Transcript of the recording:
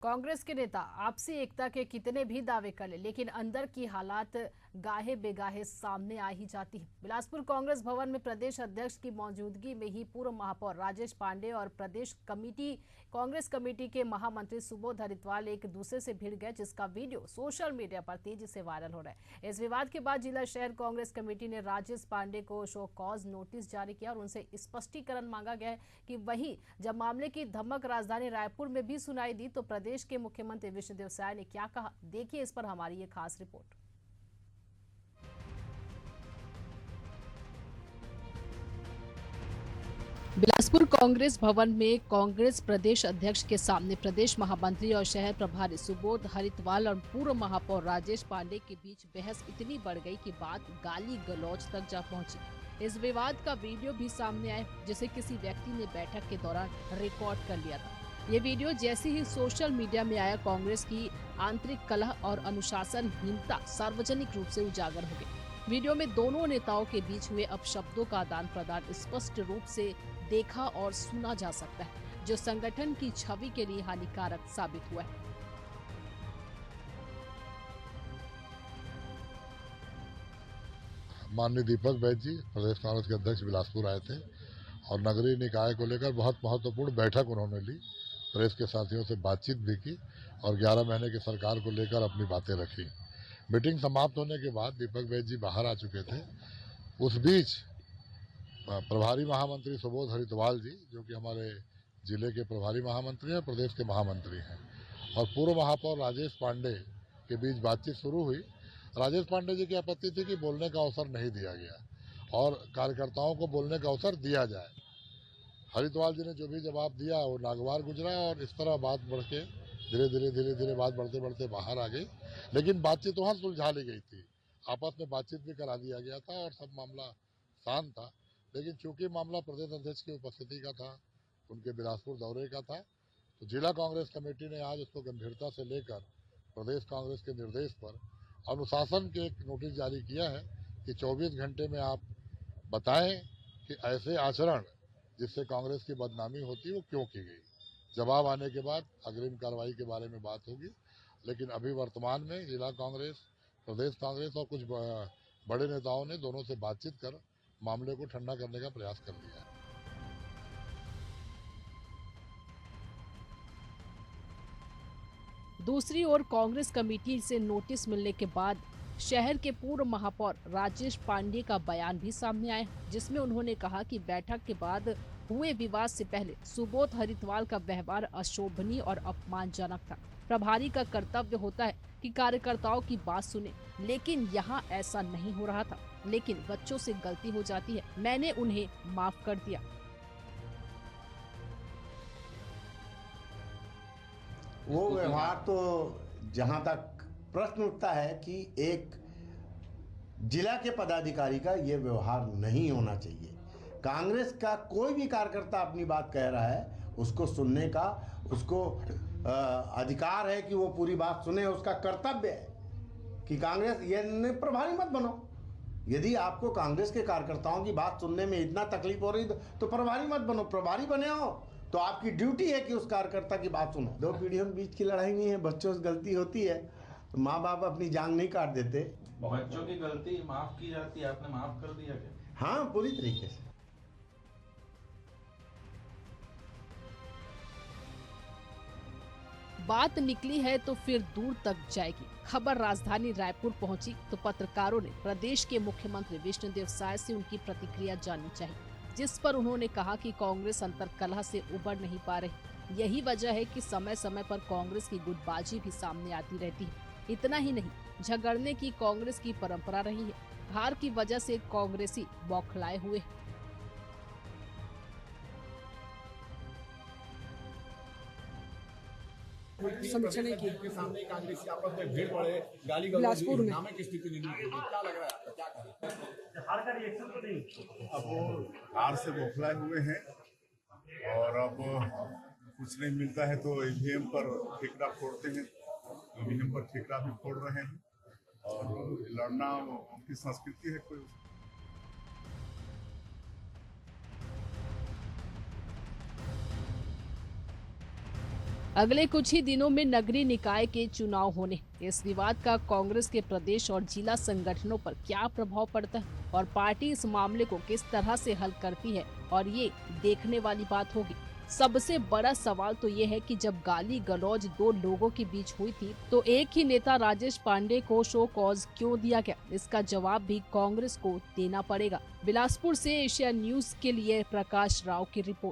कांग्रेस के नेता आपसी एकता के कितने भी दावे कर ले, लेकिन अंदर की हालात गाहे बेगाहे सामने आ ही जाती है। बिलासपुर कांग्रेस भवन में प्रदेश अध्यक्ष की मौजूदगी में ही पूर्व महापौर राजेश पांडे और प्रदेश कमेटी कांग्रेस कमेटी के महामंत्री सुबोध हरितवाल एक दूसरे से भिड़ गए, जिसका वीडियो सोशल मीडिया पर तेजी से वायरल हो रहा है। इस विवाद के बाद जिला शहर कांग्रेस कमेटी ने राजेश पांडे को शो कॉज नोटिस जारी किया और उनसे स्पष्टीकरण मांगा गया है कि वहीं जब मामले की धमक राजधानी रायपुर में भी सुनाई दी तो प्रदेश के मुख्यमंत्री विष्णुदेव साय ने क्या कहा, देखिए इस पर हमारी ये खास रिपोर्ट। बिलासपुर कांग्रेस भवन में कांग्रेस प्रदेश अध्यक्ष के सामने प्रदेश महामंत्री और शहर प्रभारी सुबोध हरितवाल और पूर्व महापौर राजेश पांडे के बीच बहस इतनी बढ़ गई कि बात गाली गलौज तक जा पहुंची। इस विवाद का वीडियो भी सामने आया, जिसे किसी व्यक्ति ने बैठक के दौरान रिकॉर्ड कर लिया था। ये वीडियो जैसे ही सोशल मीडिया में आया, कांग्रेस की आंतरिक कलह और अनुशासनहीनता सार्वजनिक रूप से उजागर हो गई। वीडियो में दोनों नेताओं के बीच हुए अपशब्दों का आदान प्रदान स्पष्ट रूप से देखा और सुना जा सकता है, जो संगठन की छवि के लिए हानिकारक साबित हुआ है। माननीय दीपक बैद जी प्रदेश कांग्रेस के अध्यक्ष बिलासपुर आए थे और नगरीय निकाय को लेकर बहुत महत्वपूर्ण बैठक उन्होंने ली। प्रेस के साथियों से बातचीत भी की और 11 महीने की सरकार को लेकर अपनी बातें रखी। मीटिंग समाप्त होने के बाद दीपक बैद जी बाहर आ चुके थे। उस बीच प्रभारी महामंत्री सुबोध हरितवाल जी, जो कि हमारे जिले के प्रभारी महामंत्री हैं, प्रदेश के महामंत्री हैं, और पूर्व महापौर राजेश पांडे के बीच बातचीत शुरू हुई। राजेश पांडे जी की आपत्ति थी कि बोलने का अवसर नहीं दिया गया और कार्यकर्ताओं को बोलने का अवसर दिया जाए। हरिद्वाल जी ने जो भी जवाब दिया वो नागवार गुजरा और इस तरह बात बढ़ के धीरे धीरे बात बढ़ते बढ़ते बाहर आ गई। लेकिन बातचीत वहाँ सुलझा ली गई थी, आपस में बातचीत भी करा दिया गया था और सब मामला शांत था। लेकिन चूंकि मामला प्रदेश अध्यक्ष की उपस्थिति का था, उनके बिलासपुर दौरे का था, तो जिला कांग्रेस कमेटी ने आज उसको गंभीरता से लेकर प्रदेश कांग्रेस के निर्देश पर अनुशासन के एक नोटिस जारी किया है कि 24 घंटे में आप बताएं कि ऐसे आचरण जिससे कांग्रेस की बदनामी होती वो क्यों की गई। जवाब आने के बाद अग्रिम कार्रवाई के बारे में बात होगी। लेकिन अभी वर्तमान में जिला कांग्रेस, प्रदेश कांग्रेस और कुछ बड़े नेताओं ने दोनों से बातचीत कर मामले को ठंडा करने का प्रयास कर लिया है। दूसरी ओर कांग्रेस कमेटी से नोटिस मिलने के बाद शहर के पूर्व महापौर राजेश पांडे का बयान भी सामने आया, जिसमें उन्होंने कहा कि बैठक के बाद हुए विवाद से पहले सुबोध हरितवाल का व्यवहार अशोभनीय और अपमानजनक था। प्रभारी का कर्तव्य होता है कि कार्यकर्ताओं की बात सुने, लेकिन यहाँ ऐसा नहीं हो रहा था। लेकिन बच्चों से गलती हो जाती है, मैंने उन्हें माफ कर दिया। वो व्यवहार तो जहां तक प्रश्न उठता है कि एक जिला के पदाधिकारी का ये व्यवहार नहीं होना चाहिए। कांग्रेस का कोई भी कार्यकर्ता अपनी बात कह रहा है, उसको सुनने का उसको अधिकार है कि वो पूरी बात सुने। उसका कर्तव्य है कि कांग्रेस ये प्रभारी मत बनो। यदि आपको कांग्रेस के कार्यकर्ताओं की बात सुनने में इतना तकलीफ हो रही तो प्रभारी मत बनो। प्रभारी बने हो तो आपकी ड्यूटी है कि उस कार्यकर्ता की बात सुनो। दो पीढ़ियों के बीच की लड़ाई नहीं है, बच्चों से गलती होती है तो माँ बाप अपनी जान नहीं काट देते। बच्चों की गलती माफ की जाती है, आपने माफ कर दिया क्या? हाँ, पूरी तरीके से। बात निकली है तो फिर दूर तक जाएगी। खबर राजधानी रायपुर पहुंची तो पत्रकारों ने प्रदेश के मुख्यमंत्री विष्णुदेव साय से उनकी प्रतिक्रिया जाननी चाहिए, जिस पर उन्होंने कहा कि कांग्रेस अंतर्कलह से उबर नहीं पा रही। यही वजह है कि समय समय पर कांग्रेस की गुटबाजी भी सामने आती रहती है। इतना ही नहीं, झगड़ने की कांग्रेस की परंपरा रही है। हार की वजह से कांग्रेसी बौखलाए हुए हैं। समझने की सामने कांग्रेस आपस में भीड़ पड़े, गाली गलौज हुई, हंगामे की स्थिति निर्मित हुई। क्या लग रहा है आपको, क्या करें? हार का रिएक्शन तो नहीं। अब वो हार से बौखलाए हुए हैं और अब कुछ नहीं मिलता है तो ईवीएम पर ठेकरा फोड़ते हैं। ईवीएम पर ठेकरा भी फोड़ रहे हैं और लड़ना उनकी संस्कृति है। कोई अगले कुछ ही दिनों में नगरीय निकाय के चुनाव होने, इस विवाद का कांग्रेस के प्रदेश और जिला संगठनों पर क्या प्रभाव पड़ता है और पार्टी इस मामले को किस तरह से हल करती है, और ये देखने वाली बात होगी। सबसे बड़ा सवाल तो ये है कि जब गाली गलौज दो लोगों के बीच हुई थी तो एक ही नेता राजेश पांडे को शो कॉज क्यों दिया गया, इसका जवाब भी कांग्रेस को देना पड़ेगा। बिलासपुर से एशिया न्यूज के लिए प्रकाश राव की रिपोर्ट।